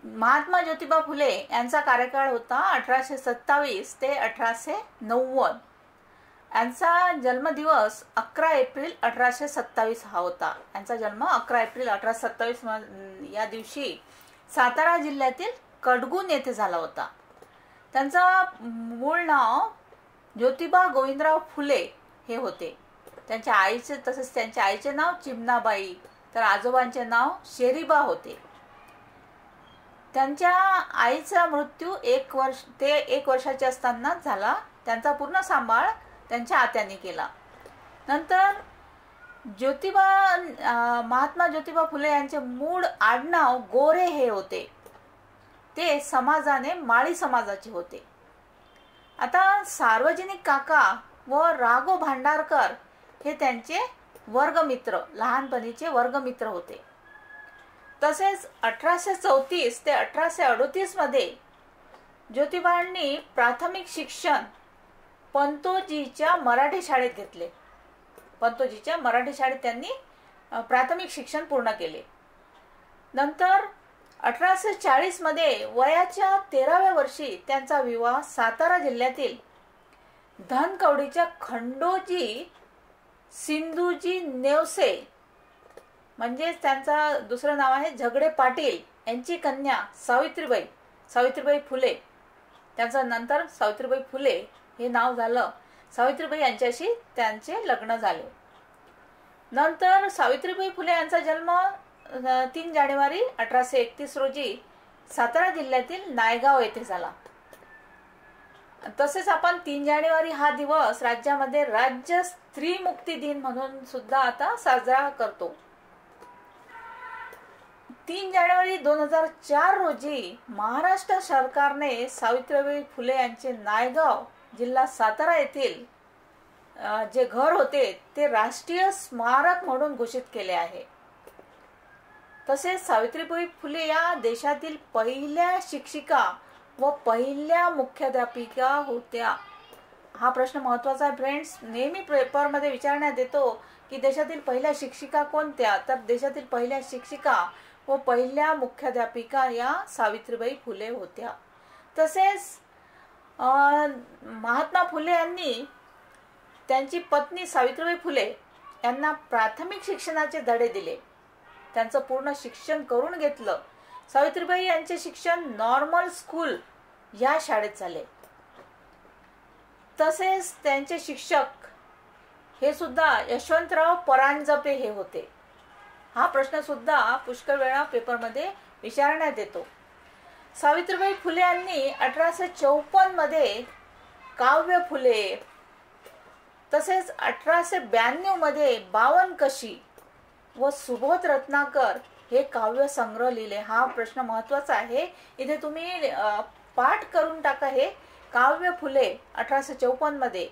महात्मा ज्योतिबा फुले यांचा कार्यकाळ होता 1827 ते 1890. यांचा जन्मदिवस 11 एप्रिल 1827 हा होता. यांचा जन्म 11 एप्रिल 1827 या दिवशी सातारा जिल्ह्यातील कडगुण येथे झाला होता. त्यांचं मूळ नाव ज्योतिबा गोविंदराव फुले हे होते. त्यांच्या आईचे तसेच त्यांच्या आईचे नाव चिमणाबाई तर आजोबांचे नाव शेरीबा होते. त्यांच्या आईचा मृत्यू 1 वर्षाचे असतानाच झाला. त्यांचा पूर्ण सांभाळ त्यांच्या आत्याने केला. नंतर महात्मा ज्योतिबा फुले यांचे मूळ आडनाव गोरे हे होते. ते समाजाने माळी समाजाचे होते. आता सार्वजनिक काका व राघव भांडारकर हे त्यांचे वर्गमित्र, लहानपणीचे वर्गमित्र होते. तसेच 1834 ते 1838 मध्ये ज्योतिबांनी प्राथमिक शिक्षण पंतोजीच्या मराठी शाळेत घेतले. पंतोजीच्या मराठी शाळेत त्यांनी प्राथमिक शिक्षण पूर्ण केले. नंतर 1840 मध्ये वयाच्या 13व्या वर्षी त्यांचा विवाह सातारा जिल्ह्यातील धनकवडीच्या खंडोजी सिंधूजी नेवसे म्हणजेच त्यांचा दुसरं नाव आहे झगडे पाटील यांची कन्या सावित्रीबाई फुले, त्यांचं नंतर सावित्रीबाई फुले हे नाव झालं. सावित्रीबाई यांच्याशी त्यांचे लग्न झाले. नंतर सावित्रीबाई फुले यांचा जन्म 3 जानेवारी 1831 रोजी सातारा जिल्ह्यातील नायगाव येथे झाला. तसेच आपण 3 जानेवारी हा दिवस राज्यामध्ये राज्य स्त्री मुक्ती दिन म्हणून सुद्धा आता साजरा करतो. 3 जानेवारी 2004 रोजी महाराष्ट्र सरकारने सावित्रीबाई फुले यांचे नायगाव जिल्हा सातारा येथील जे घर होते ते राष्ट्रीय स्मारक म्हणून घोषित केले आहे. तसेच सावित्रीबाई फुले या देशातील पहिल्या शिक्षिका व पहिल्या मुख्याध्यापिका होत्या. हा प्रश्न महत्त्वाचा आहे फ्रेंड्स. नेहमी पेपरमध्ये विचारण्यात येतो की देशातील पहिल्या शिक्षिका कोणत्या, तर देशातील पहिल्या शिक्षिका व पहिल्या मुख्याध्यापिका या सावित्रीबाई फुले होत्या. तसेच महात्मा फुले यांनी त्यांची पत्नी सावित्रीबाई फुले यांना प्राथमिक शिक्षणाचे धडे दिले. त्यांचं पूर्ण शिक्षण करून घेतलं. सावित्रीबाई यांचे शिक्षण नॉर्मल स्कूल या शाळेत झाले. तसेच त्यांचे शिक्षक हे सुद्धा यशवंतराव परांजपे हे होते. हा प्रश्न सुद्धा पुष्कळ वेळा पेपरमध्ये विचारण्यात येतो. सावित्रीबाई फुले यांनी 1854 मध्ये काव्य फुले तसेच 1892 मध्ये बावनकशी व सुबोध रत्नाकर हे काव्य संग्रह लिहिले. हा प्रश्न महत्त्वाचा आहे. इथे तुम्ही पाठ करून टाका. हे काव्य फुले 1854 मध्ये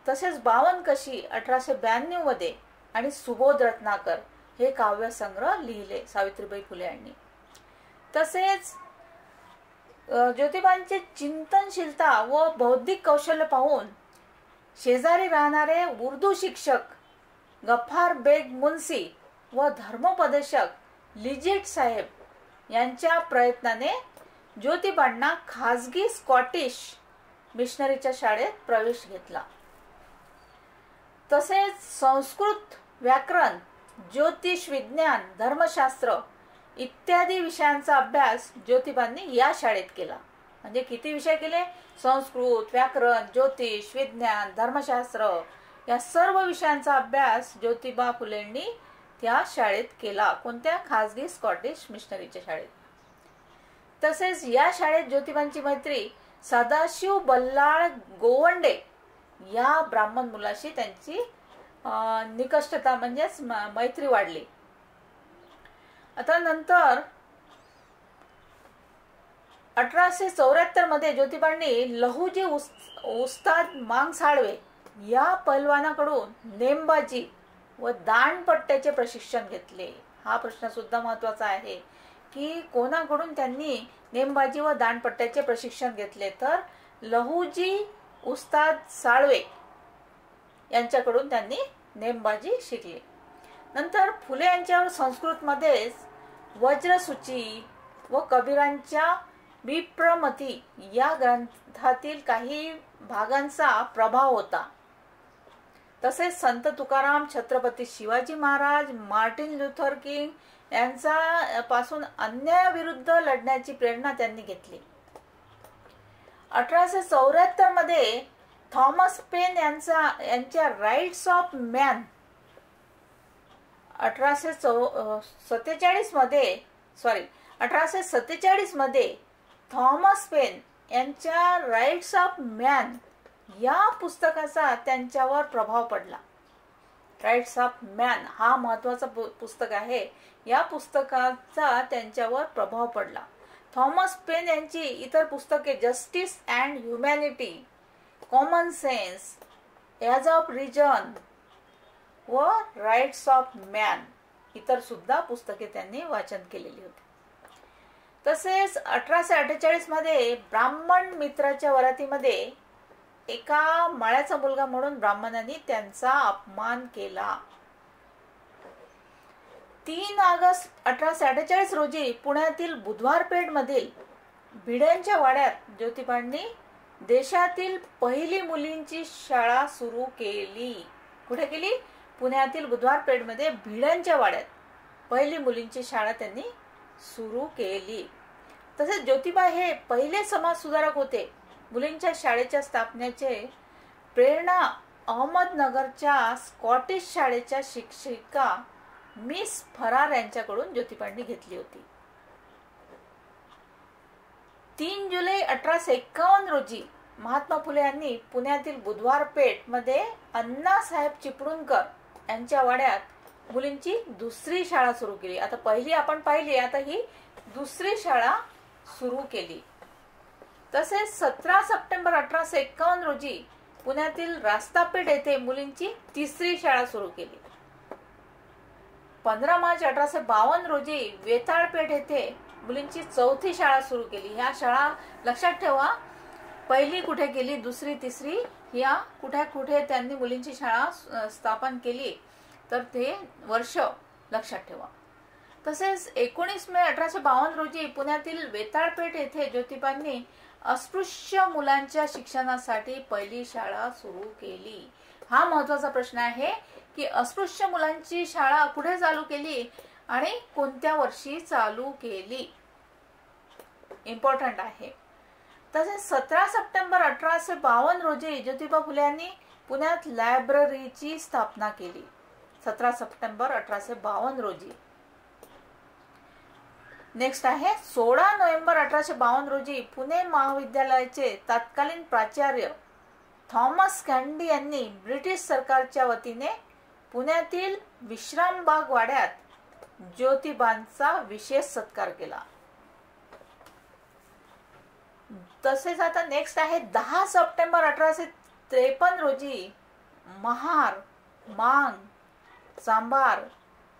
तसेच बावनकशी 1892 मध्ये आणि सुबोध रत्नाकर हे काव्य संग्रह लिहिले सावित्रीबाई फुले यांनी. तसेच ज्योतिबांचे चिंतनशीलता व बौद्धिक कौशल्य पाहून शेजारी राहणारे उर्दू शिक्षक गफ्फार बेग मुन्सी व धर्मोपदेशक लिजिट साहेब यांच्या प्रयत्नाने ज्योतिबांना खाजगी स्कॉटिश मिशनरीच्या शाळेत प्रवेश घेतला. तसेच संस्कृत व्याकरण, ज्योतिष विज्ञान, धर्मशास्त्र इत्यादी विषयांचा अभ्यास ज्योतिबांनी या शाळेत केला. म्हणजे किती विषय केले? संस्कृत, व्याकरण, ज्योतिष विज्ञान, धर्मशास्त्र या सर्व विषयांचा अभ्यास ज्योतिबा फुलेंनी त्या शाळेत केला. कोणत्या? खाजगी स्कॉटिश मिशनरीच्या शाळेत. तसेच या शाळेत ज्योतिबांची मैत्री सदाशिव बल्लाळ गोवंडे या ब्राह्मण मुलाशी त्यांची निकष्टता म्हणजेच मैत्री वाढली. आता नंतर 1874 मध्ये ज्योतिबांनी लहुजी उस्ताद मांगसाळवे या पैलवानाकडून नेमबाजी व दांडपट्ट्याचे प्रशिक्षण घेतले. हा प्रश्न सुद्धा महत्त्वाचा आहे की कोणाकडून त्यांनी नेमबाजी व दांडपट्ट्याचे प्रशिक्षण घेतले, तर लहुजी उस्ताद साळवे यांच्याकडून त्यांनी नेमबाजी शिकली. नंतर फुले यांच्यावर संस्कृतमध्येच वज्रसूची, व कबीरांच्या विप्रमती या ग्रंथातील काही भागांचा प्रभाव होता. तसेच संत Tukaram, Chhatrapati Shivaji Maharaj, Martin Luther king यांचा पासून अन्यायाविरुद्ध लढण्याची प्रेरणा त्यांनी घेतली. 1874 मध्ये थॉमस पेन यांच्या राईट्स ऑफ मॅन 1847 मध्ये थॉमस पेन यांच्या राईट्स ऑफ मॅन या पुस्तकाचा त्यांच्यावर प्रभाव पडला. राईट्स ऑफ मॅन हा महत्वाचा पुस्तक आहे. या पुस्तकाचा त्यांच्यावर प्रभाव पडला. थॉमस पेन यांची इतर पुस्तके justice and humanity, common sense, age of reason व राईट्स ऑफ मॅन इतर सुद्धा पुस्तके त्यांनी वाचन केलेली होती. तसेच 1848 मध्ये ब्राह्मण मित्राच्या वरातीमध्ये एका माळ्याचा मुलगा म्हणून ब्राह्मणांनी त्यांचा अपमान केला. 3 ऑगस्ट 1848 रोजी पुण्यातील बुधवारपेठ मधील भिड्यांच्या वाड्यात ज्योतिबांनी देशातील पहिली मुलींची शाळा सुरू केली. कुठे केली? पुण्यातील बुधवारपेठ मध्ये भिड्यांच्या वाड्यात पहिली मुलींची शाळा त्यांनी सुरू केली. तसेच ज्योतिबा हे पहिले समाज सुधारक होते. मुलींच्या शाळेच्या स्थापनेचे प्रेरणा अहमदनगरच्या स्कॉटिश शाळेच्या शिक्षिका मिस फरार यांच्याकडून ज्योतिबांनी घेतली होती. 3 जुलै 1851 रोजी महात्मा फुले यांनी पुण्यातील बुधवारपेठ मध्ये अण्णासाहेब चिपळूणकर यांच्या वाड्यात मुलींची दुसरी शाळा सुरू केली. आता पहिली आपण पाहिली, आता ही दुसरी शाळा सुरू केली. तसेच 17 सप्टेंबर 1851 रोजी पुण्यातील रास्तापेठ येथे मुलींची तिसरी शाळा सुरू केली. 15 मार्च 1852 रोजी वेताळपेठ येथे मुलींची चौथी शाळा सुरू केली. ह्या शाळा लक्षात ठेवा, पहिली कुठे केली, दुसरी, तिसरी या कुठे कुठे त्यांनी मुलींची शाळा स्थापन केली, तर ते वर्ष लक्षात ठेवा. तसेच 19 मे 1852 रोजी पुण्यातील वेताळपेठ येथे ज्योतिबांनी अस्पृश्य मुलांच्या शिक्षणासाठी पहिली शाळा सुरू केली. हा महत्वाचा प्रश्न आहे की अस्पृश्य मुलांची शाळा कुठे चालू केली आणि कोणत्या वर्षी चालू केली, इम्पॉर्टंट आहे. तसेच 17 सप्टेंबर 1852 रोजी ज्योतिबा फुले यांनी पुण्यात लायब्ररीची स्थापना केली. 17 सप्टेंबर 1852 रोजी. नेक्स्ट आहे 16 नोव्हेंबर 1852 रोजी पुणे महाविद्यालयाचे तत्कालीन प्राचार्य थॉमस कॅन्डी यांनी ब्रिटिश सरकारच्या वतीने पुण्यातील विश्रामबाग वाड्यात ज्योतिबांचा विशेष सत्कार केला. तसेच आता नेक्स्ट आहे 10 सप्टेंबर 1853 रोजी महार, मांग, चांभार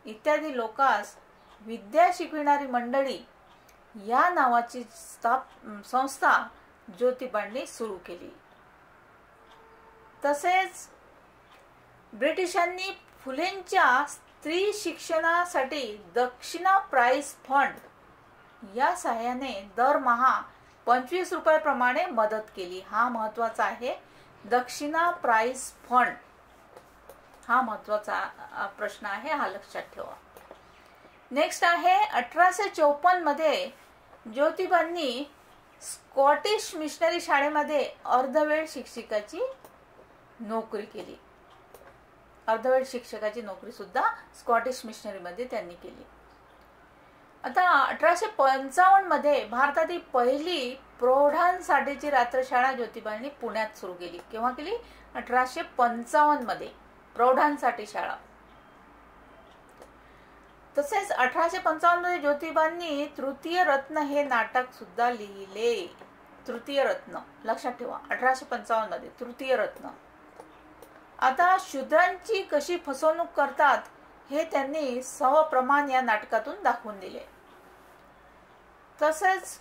इत्यादी लोकांस विद्या शिकविणारी मंडळी या नावाची संस्था ज्योतिबांनी सुरू केली. तसेच ब्रिटिशांनी फुलेंच्या स्त्री शिक्षणासाठी दक्षिणा प्राइज फंड या सहाय्याने दरमहा 25 रुपयाप्रमाणे मदत केली. हा महत्वाचा आहे. दक्षिणा प्राइज फंड हा महत्वाचा प्रश्न आहे, हा लक्षात ठेवा. नेक्स्ट आहे 1854 मध्ये ज्योतिबांनी स्कॉटिश मिशनरी शाळेमध्ये अर्धवेळ शिक्षकाची नोकरी केली. अर्धवेळ शिक्षकाची नोकरी सुद्धा स्कॉटिश मिशनरी मध्ये त्यांनी केली. आता 1855 मध्ये भारतातील पहिली प्रौढांसाठीची रात्रशाळा ज्योतिबांनी पुण्यात सुरू केली. केव्हा केली? 1855 मध्ये प्रौढांसाठी शाळा. तसेच 1855 मध्ये ज्योतिबांनी तृतीय रत्न हे नाटक सुद्धा लिहिले. तृतीय रत्न लक्षात ठेवा, 1855 मध्ये तृतीय रत्न. आता शूद्रांची कशी फसवणूक करतात हे त्यांनी सवप्रमाण या नाटकातून दाखवून दिले. तसेच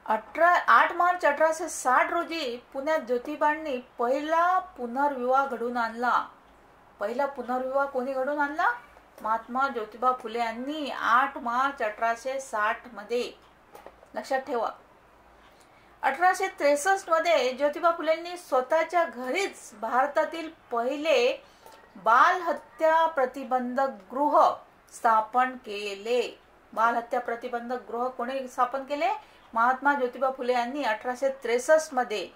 8 मार्च 1860 रोजी पुण्यात ज्योतिबांनी पहिला पुनर्विवाह घडून आणला. पहिला पुनर्विवाह कोणी घडून आणला? महात्मा ज्योतिबा फुले यांनी 8 मार्च 1860 मध्ये लक्षात ठेवा. 1863 मध्ये ज्योतिबा फुलेंनी स्वतःच्या घरीच भारतातील पहिले बालहत्या प्रतिबंधक गृह स्थापन केले. बालहत्या प्रतिबंधक गृह कोणी स्थापन केले? महात्मा ज्योतिबा फुले यांनी 1863 मध्ये.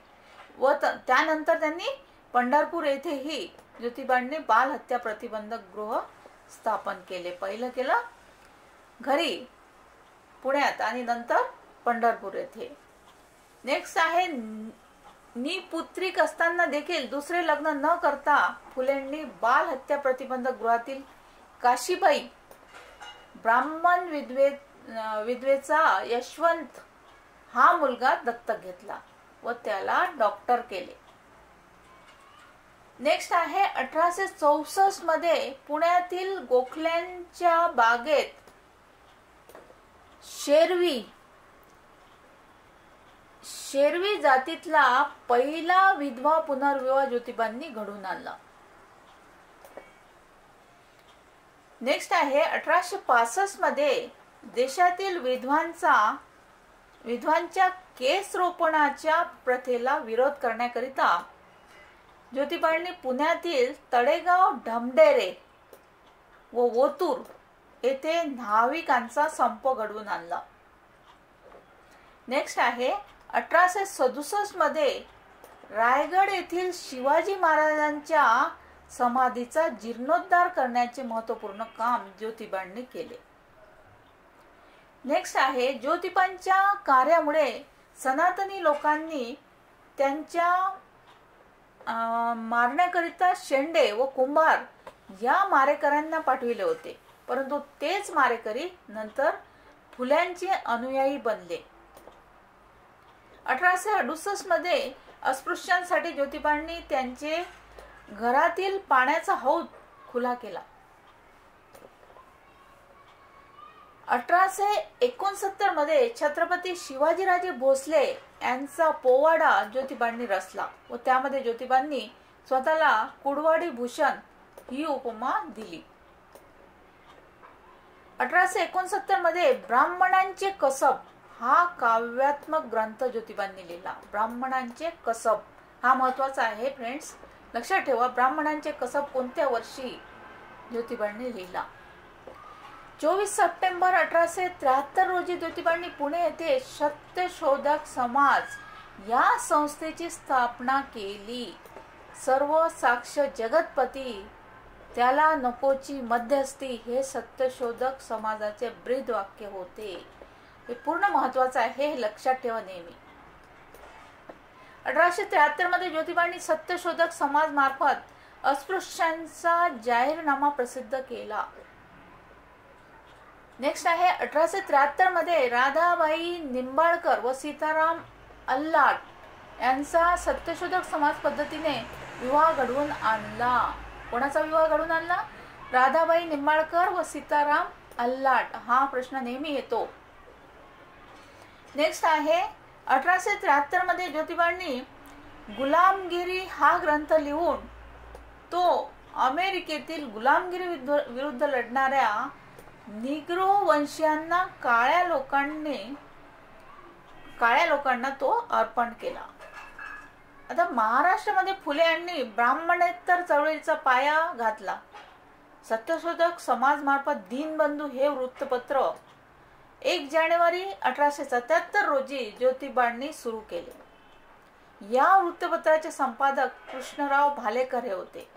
व त्यानंतर त्यांनी पंढरपूर येथेही ज्योतिबांनी बालहत्या प्रतिबंधक गृह स्थापन केले. पहिलं केलं घरी पुण्यात आणि नंतर पंढरपूर येथे. नेक्स्ट आहे, निपुत्रिक असताना देखील दुसरे लग्न न करता फुलेंनी बालहत्या प्रतिबंधक गृहातील काशीबाई ब्राह्मण विधवेचा यशवंत हा मुलगा दत्तक घेतला व त्याला डॉक्टर केले. नेक्स्ट आहे 1864 मध्ये पुण्यातील गोखल्यांच्या बागेत शेरवी जातीतला पहिला विधवा पुनर्विवाह ज्योतिबांनी घडून आणला. नेक्स्ट आहे 1865 मध्ये देशातील विधवांच्या केस रोपणाच्या प्रथेला विरोध करण्याकरिता ज्योतिबांनी पुण्यातील तळेगाव, ढमढेरे व ओतूर येथे न्हाविकांचा संप घडवून आणला. नेक्स्ट आहे 1867 मध्ये रायगड येथील शिवाजी महाराजांच्या समाधीचा जीर्णोद्धार करण्याचे महत्त्वपूर्ण काम ज्योतिबांनी केले. नेक्स्ट आहे, ज्योतिबांच्या कार्यामुळे सनातनी लोकांनी त्यांच्या मारण्याकरिता शेंडे व कुंभार या मारेकऱ्यांना पाठविले होते, परंतु तेच मारेकरी नंतर फुल्यांचे अनुयायी बनले. 1868 मध्ये अस्पृश्यांसाठी ज्योतिबांनी त्यांचे घरातील पाण्याचा हौद खुला केला. 1869 मध्ये छत्रपती शिवाजीराजे भोसले यांचा पोवाडा ज्योतिबांनी रचला व त्यामध्ये ज्योतिबांनी स्वतःला कुडवाडी भूषण ही उपमा दिली. 1869 मध्ये ब्राह्मणांचे कसब हा काव्यात्मक ग्रंथ ज्योतिबांनी लिहिला. ब्राह्मणांचे कसब हा महत्वाचा आहे फ्रेंड्स, लक्षात ठेवा. ब्राह्मणांचे कसब कोणत्या वर्षी ज्योतिबांनी लिहिला? 24 सप्टेंबर 1873 रोजी ज्योतिबांनी पुणे येथे सत्यशोधक समाज या संस्थेची स्थापना केली. सर्व साक्ष जगतपती त्याला नकोची मध्यस्थी हे सत्यशोधक समाजाचे ब्रीद वाक्य होते. हे पूर्ण महत्वाचं आहे, हे लक्षात ठेवा नेहमी. 1873 मध्ये ज्योतिबांनी सत्यशोधक समाज मार्फत अस्पृश्यांचा जाहीरनामा प्रसिद्ध केला. नेक्स्ट आहे 1873 मध्ये राधाबाई निंबाळकर व सीताराम अल्लाट यांचा सत्यशोधक समाज पद्धतीने विवाह घडवून आणला. कोणाचा विवाह घडवून आणला? राधाबाई निंबाळकर व सीताराम अल्लाट. हा प्रश्न नेहमी येतो. नेक्स्ट आहे 1873 मध्ये ज्योतिबांनी गुलामगिरी हा ग्रंथ लिहून तो अमेरिकेतील गुलामगिरी विरुद्ध लढणाऱ्या निग्रो वंशीयांना काळ्या लोकांना तो अर्पण केला. आता महाराष्ट्रामध्ये फुले यांनी ब्राह्मणेतर चळवळीचा पाया घातला. सत्यशोधक समाज मार्फत दीनबंधू हे वृत्तपत्र 1 जानेवारी 1877 रोजी ज्योतिबांनी सुरू केले. या वृत्तपत्राचे संपादक कृष्णराव भालेकर हे होते.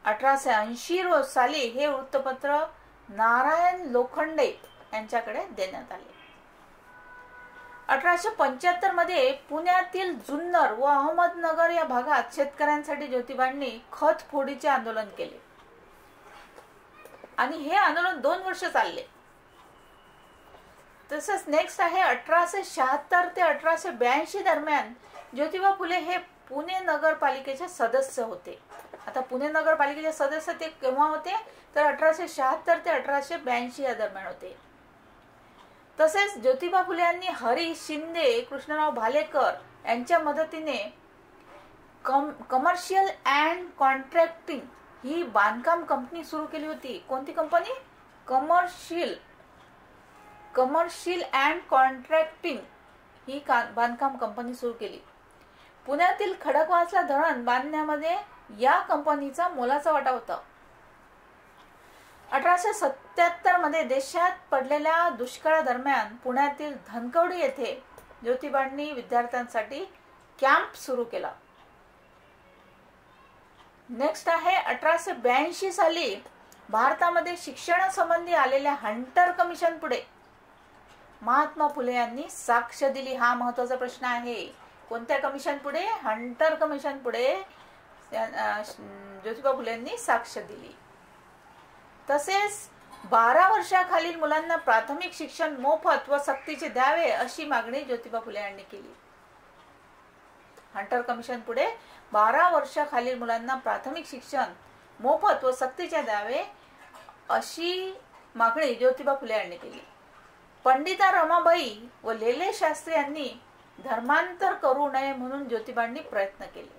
1880 साली हे वृत्तपत्र नारायण लोखंडे यांच्याकडे देण्यात आले. 1875 मध्ये पुण्यातील जुन्नर व अहमदनगर या भागात शेतकऱ्यांसाठी ज्योतिबांनी खत फोडीचे आंदोलन केले आणि हे आंदोलन 2 वर्ष चालले. तसंच नेक्स्ट आहे 1876 ते 1882 दरम्यान ज्योतिबा फुले हे पुणे नगरपालिकेचे सदस्य होते. आता पुणे नगरपालिकेचे सदस्य ते केव्हा होते? तर 1876 ते 1882 या दरम्यान होते. तसेच ज्योतिबा फुले यांनी हरीश शिंदे, कृष्णराव भालेकर यांच्या मदतीने कमर्शियल अँड कॉन्ट्रॅक्टिंग ही बांधकाम कंपनी सुरू केली होती. कोणती कंपनी? कमर्शियल अँड कॉन्ट्रॅक्टिंग ही बांधकाम कंपनी सुरू केली. पुण्यातील खडकवासला धरण बांधण्यामध्ये या कंपनीचा मोलाचा वाटा होता. 1877 मध्ये देशात पडलेल्या दुष्काळादरम्यान पुण्यातील धनकवडी येथे ज्योतिबांनी विद्यार्थ्यांसाठी कॅम्प सुरू केला. नेक्स्ट आहे 1882 साली भारतामध्ये शिक्षणासंबंधी आलेल्या हंटर कमिशन पुढे महात्मा फुले यांनी साक्ष दिली. हा महत्वाचा प्रश्न आहे. कोणत्या कमिशन पुढे? हंटर कमिशन पुढे ज्योतिबा फुले यांनी साक्ष दिली. तसेच 12 वर्षाखालील मुलांना प्राथमिक शिक्षण मोफत व सक्तीचे द्यावे अशी मागणी ज्योतिबा फुले यांनी केली. हंटर कमिशन पुढे 12 वर्षाखालील मुलांना प्राथमिक शिक्षण मोफत व सक्तीचे द्यावे अशी मागणी ज्योतिबा फुले यांनी केली. पंडिता रमाबाई व लेले शास्त्री यांनी धर्मांतर करू नये म्हणून ज्योतिबांनी प्रयत्न केले.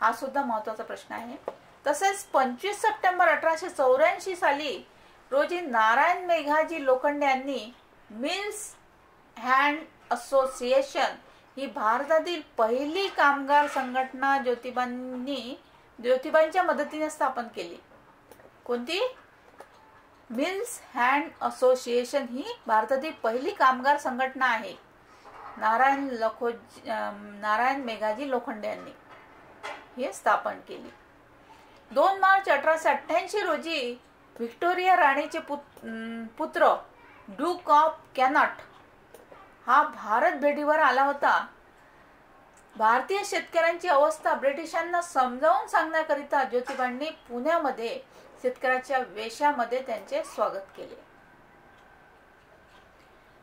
हा सुद्धा महत्वाचा प्रश्न आहे. तसेच 25 सप्टेंबर 1884 साली रोजी नारायण मेघाजी लोखंडे यांनी मिल्स हँड असोसिएशन ही भारतातील पहिली कामगार संघटना ज्योतिबांच्या मदतीने स्थापन केली. कोणती? मिल्स हँड असोसिएशन ही भारतातील पहिली कामगार संघटना आहे. नारायण मेघाजी लोखंडे यांनी हे स्थापन केली. 2 मार्च 1888 रोजी व्हिक्टोरिया राणीचे पुत्र ड्यूक ऑफ कॅनॉट हा भारत भेटीवर आला होता. भारतीय शेतकऱ्यांची अवस्था ब्रिटिशांना समजावून सांगण्याकरिता ज्योतिबांनी पुण्यामध्ये शेतकऱ्याच्या वेशामध्ये त्यांचे स्वागत केले.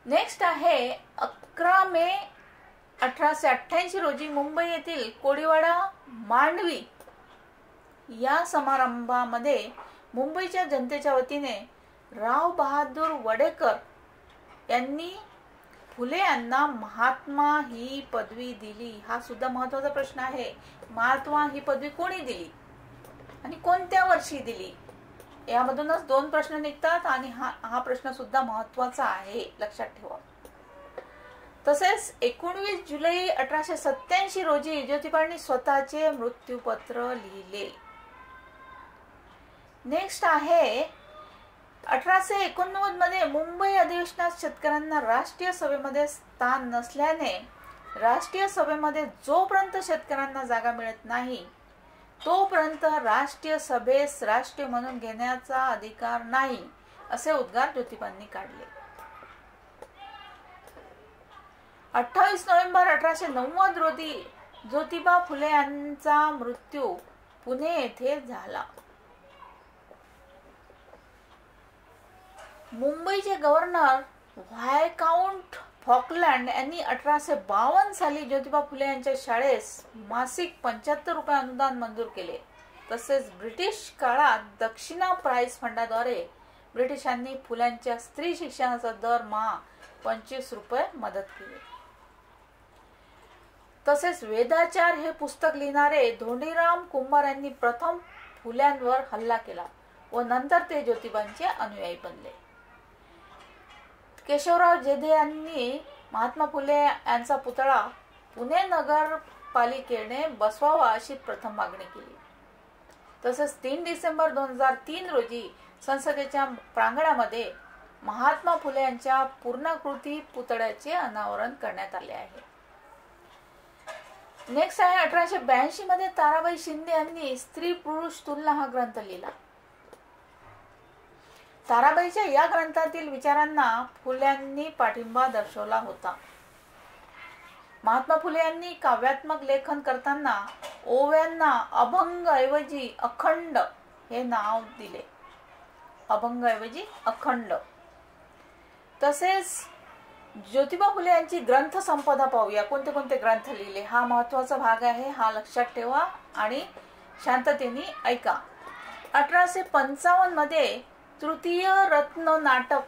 नेक्स्ट आहे 11 मे 1888 रोजी मुंबई येथील कोळीवाडा मांडवी या समारंभामध्ये मुंबईच्या जनतेच्या वतीने राव बहादूर वडेकर यांनी फुले यांना महात्मा ही पदवी दिली. हा सुद्धा महत्वाचा प्रश्न आहे. महात्मा ही पदवी कोणी दिली आणि कोणत्या वर्षी दिली? यामधूनच 2 प्रश्न निघतात आणि हा प्रश्न सुद्धा महत्वाचा आहे, लक्षात ठेवा. तसेच 19 जुलै 1887 रोजी ज्योतिबांनी स्वतःचे मृत्यूपत्र लिहिले. नेक्स्ट आहे 1889 मध्ये मुंबई अधिवेशनात शेतकऱ्यांना राष्ट्रीय सभेमध्ये स्थान नसल्याने राष्ट्रीय सभेमध्ये जोपर्यंत शेतकऱ्यांना जागा मिळत नाही तोपर्यंत राष्ट्रीय सभेस राष्ट्रीय म्हणून घेण्याचा अधिकार नाही असे उद्गार ज्योतिबांनी काढले. 28 नोव्हेंबर 1890 रोजी ज्योतिबा फुले यांचा मृत्यू पुणे येथे झाला. मुंबईचे गव्हर्नर व्हायकाउंट फॉकलँड यांनी 1852 साली ज्योतिबा फुले यांच्या शाळेस मासिक 75 रुपये अनुदान मंजूर केले. तसेच ब्रिटिश काळात दक्षिणा प्राइज फंडाद्वारे ब्रिटिशांनी फुल्यांच्या स्त्री शिक्षणाचा दरमहा 25 रुपये मदत केली. तसेच वेदाचार हे पुस्तक लिहिणारे धोंडीराम कुंभार यांनी प्रथम फुल्यांवर हल्ला केला व नंतर ते ज्योतिबांचे अनुयायी बनले. केशवराव जेधे यांनी महात्मा फुले यांचा पुतळा पुणे नगरपालिकेने बसवावा अशी प्रथम मागणी केली. तसेच 3 डिसेंबर 2003 रोजी संसदेच्या प्रांगणामध्ये महात्मा फुले यांच्या पूर्णाकृती पुतळ्याचे अनावरण करण्यात आले आहे. नेक्स्ट आहे 1882 मध्ये ताराबाई शिंदे यांनी स्त्री पुरुष तुलना हा ग्रंथ लिहिला. ताराबाईच्या या ग्रंथातील विचारांना फुल्यांनी पाठिंबा दर्शवला होता. महात्मा फुले यांनी काव्यात्मक लेखन करताना ओव्यांना अभंग ऐवजी अखंड हे नाव दिले. अभंग ऐवजी अखंड. तसेच ज्योतिबा फुले यांची ग्रंथ संपदा पाहूया. कोणते कोणते ग्रंथ लिहिले हा महत्वाचा भाग आहे, हा लक्षात ठेवा आणि शांततेने ऐका. 1855 मध्ये तृतीय रत्न नाटक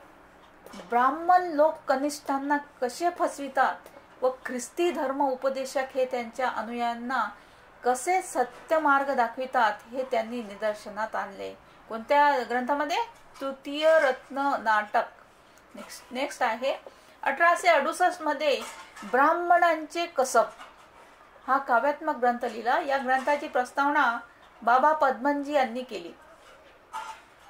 ब्राह्मण लोक कनिष्ठांना कसे फसवितात व ख्रिस्ती धर्म उपदेशक हे त्यांच्या अनुयायांना कसे सत्य मार्ग दाखवितात हे त्यांनी निदर्शनात आणले. कोणत्या ग्रंथामध्ये? तृतीय रत्न नाटक नेक्स्ट आहे 1868 मध्ये ब्राह्मणांचे कसब हा काव्यात्मक ग्रंथ लिहिला. या ग्रंथाची प्रस्तावना बाबा पद्मनजी यांनी केली.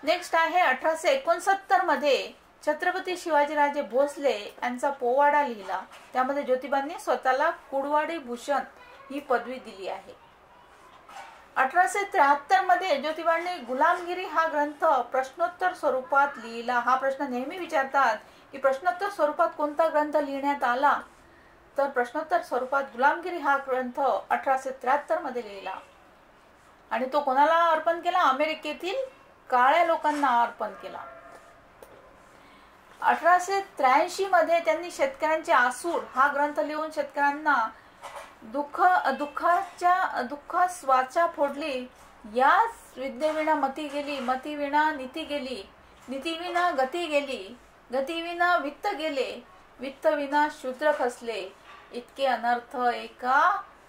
नेक्स्ट आहे 1869 मध्ये छत्रपती शिवाजीराजे भोसले यांचा पोवाडा लिहिला. त्यामध्ये ज्योतिबांनी स्वतःला कुडवाडी भूषण ही पदवी दिली आहे. 1873 मध्ये ज्योतिबांनी गुलामगिरी हा ग्रंथ प्रश्नोत्तर स्वरूपात लिहिला. हा प्रश्न नेहमी विचारतात की प्रश्नोत्तर स्वरूपात कोणता ग्रंथ लिहिण्यात आला, तर प्रश्नोत्तर स्वरूपात गुलामगिरी हा ग्रंथ 1873 मध्ये लिहिला. आणि तो कोणाला अर्पण केला? अमेरिकेतील काळ्या लोकांना अर्पण केला. 1883 मध्ये त्यांनी शेतकऱ्यांचे आसूड हा ग्रंथ लिहून शेतकऱ्यांना दुःखास वाचा फोडली. याच विद्येविना मती गेली, मतीविना नीती गेली, नीतीविना गती गेली, गतीविना वित्त गेले, वित्तविना शूद्र खसले, इतके अनर्थ एका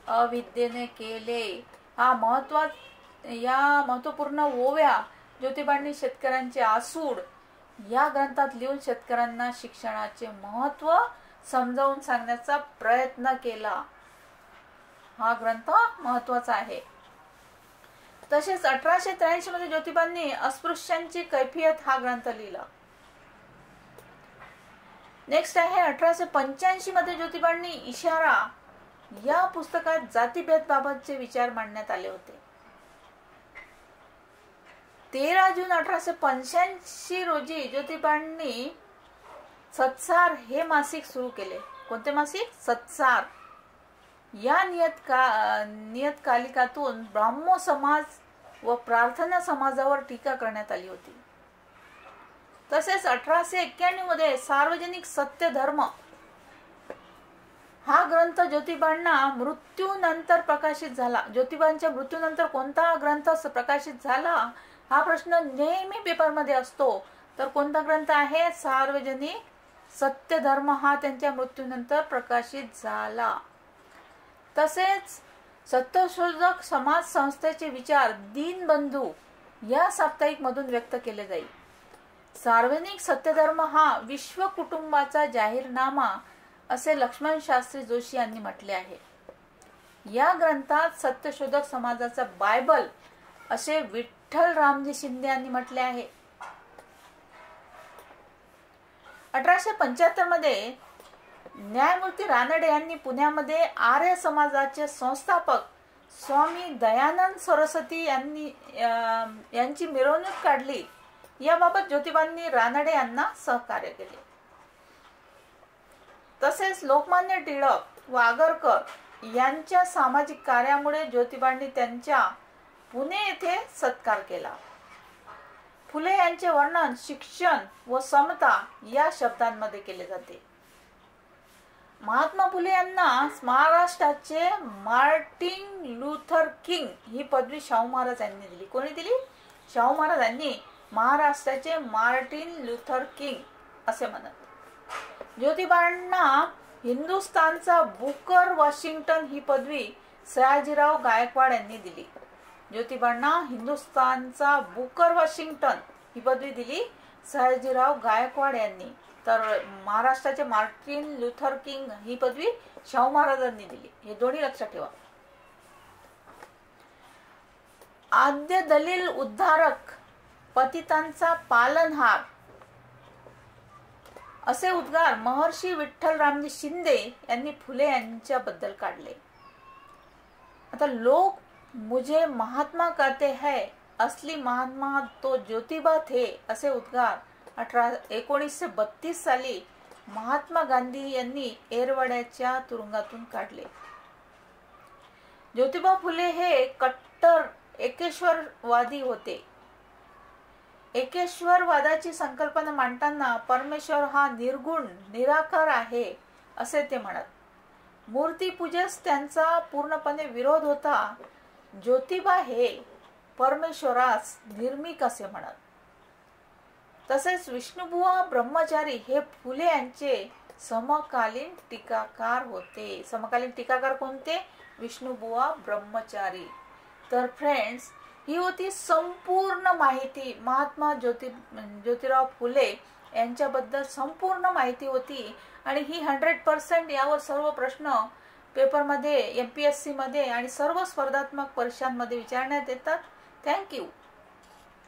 अविद्येने केले. या महत्वपूर्ण ओव्या ज्योतिबांनी शेतकऱ्यांचे आसूड या ग्रंथात लिहून शेतकऱ्यांना शिक्षणाचे महत्व समजावून सांगण्याचा प्रयत्न केला. हा ग्रंथ महत्वाचा आहे. तसेच 1883 मध्ये ज्योतिबांनी अस्पृश्यांची कैफियत हा ग्रंथ लिहिला. नेक्स्ट आहे 1885 मध्ये ज्योतिबांनी इशारा या पुस्तकात जातीभेद बाबतचे विचार मांडण्यात आले होते. 13 जून 1885 रोजी ज्योतिबांनी सत्सार हे मासिक सुरू केले. कोणते मासिक? सत्सार. या नियतकालिकातून ब्राह्मो समाज व प्रार्थना समाजावर टीका करण्यात आली होती. तसेच 1891 मध्ये सार्वजनिक सत्य धर्म हा ग्रंथ ज्योतिबांना मृत्यूनंतर प्रकाशित झाला. ज्योतिबांच्या मृत्यूनंतर कोणता ग्रंथ प्रकाशित झाला हा प्रश्न नेहमी पेपरमध्ये असतो. तर कोणता ग्रंथ आहे? सार्वजनिक सत्य धर्म हा त्यांच्या मृत्यूनंतर प्रकाशित झाला. तसेच सत्यशोधक समाज संस्थेचे विचार दीनबंधू या साप्ताहिक मधून व्यक्त केले जाईल. सार्वजनिक सत्यधर्म हा विश्व कुटुंबाचा जाहीरनामा असे लक्ष्मण शास्त्री जोशी यांनी म्हटले आहे. या ग्रंथात सत्यशोधक समाजाचा बायबल असे विठ्ठल रामजी शिंदे यांनी म्हटले आहे. 1875 मध्ये न्यायमूर्ती रानडे यांनी पुण्यामध्ये आर्य समाजाचे संस्थापक स्वामी दयानंद सरस्वती यांची मिरवणूक काढली. याबाबत ज्योतिबांनी रानडे यांना सहकार्य केले. तसेच लोकमान्य टिळक व आगरकर यांच्या सामाजिक कार्यामुळे ज्योतिबांनी त्यांच्या पुणे येथे सत्कार केला. फुले यांचे वर्णन शिक्षण व समता या शब्दांमध्ये केले जाते. महात्मा फुले यांना महाराष्ट्राचे मार्टिन लुथर किंग ही पदवी शाहू महाराज यांनी दिली. कोणी दिली? शाहू महाराज यांनी महाराष्ट्राचे मार्टिन लुथर किंग असे म्हणत. ज्योतिबांना हिंदुस्थानचा बुकर वॉशिंग्टन ही पदवी सयाजीराव गायकवाड यांनी दिली. ज्योतिबांना हिंदुस्थानचा बुकर वॉशिंग्टन ही पदवी दिली सयाजीराव गायकवाड यांनी. तर महाराष्ट्राचे मार्टिन लुथर किंग ही पदवी शाहू महाराजांनी दिली. हे दोन्ही लक्षात ठेवा. आद्य दलिल उद्धारक, पतितांचा पालनहार असे उद्गार महर्षी विठ्ठल रामजी शिंदे यांनी फुले यांच्याबद्दल काढले. आता लोक मुझे महात्मा कहते हैं, असली महात्मा तो ज्योतिबा थे असे उद्गार 1932 साली महात्मा गांधी यांनी एरवाड्याच्या तुरुंगातून काढले. ज्योतिबा फुले हे कट्टर एकेश्वरवादी होते. एकेश्वरवादाची संकल्पना मांडताना परमेश्वर हा निर्गुण निराकार आहे असे ते म्हणत. मूर्तीपूजेस त्यांचा पूर्णपणे विरोध होता. ज्योतिबा हे परमेश्वरास निर्मिक असे म्हणत. तसेच विष्णुबुवा ब्रह्मचारी हे फुले यांचे समकालीन टीकाकार होते. समकालीन टीकाकार कोणते? विष्णुबुवा ब्रह्मचारी. तर फ्रेंड्स, ही होती संपूर्ण माहिती महात्मा ज्योतिराव फुले यांच्याबद्दल संपूर्ण माहिती होती आणि ही 100% यावर सर्व प्रश्न पेपरमध्ये MPSC मध्ये आणि सर्व स्पर्धात्मक परीक्षांमध्ये विचारण्यात येतात. थँक्यू.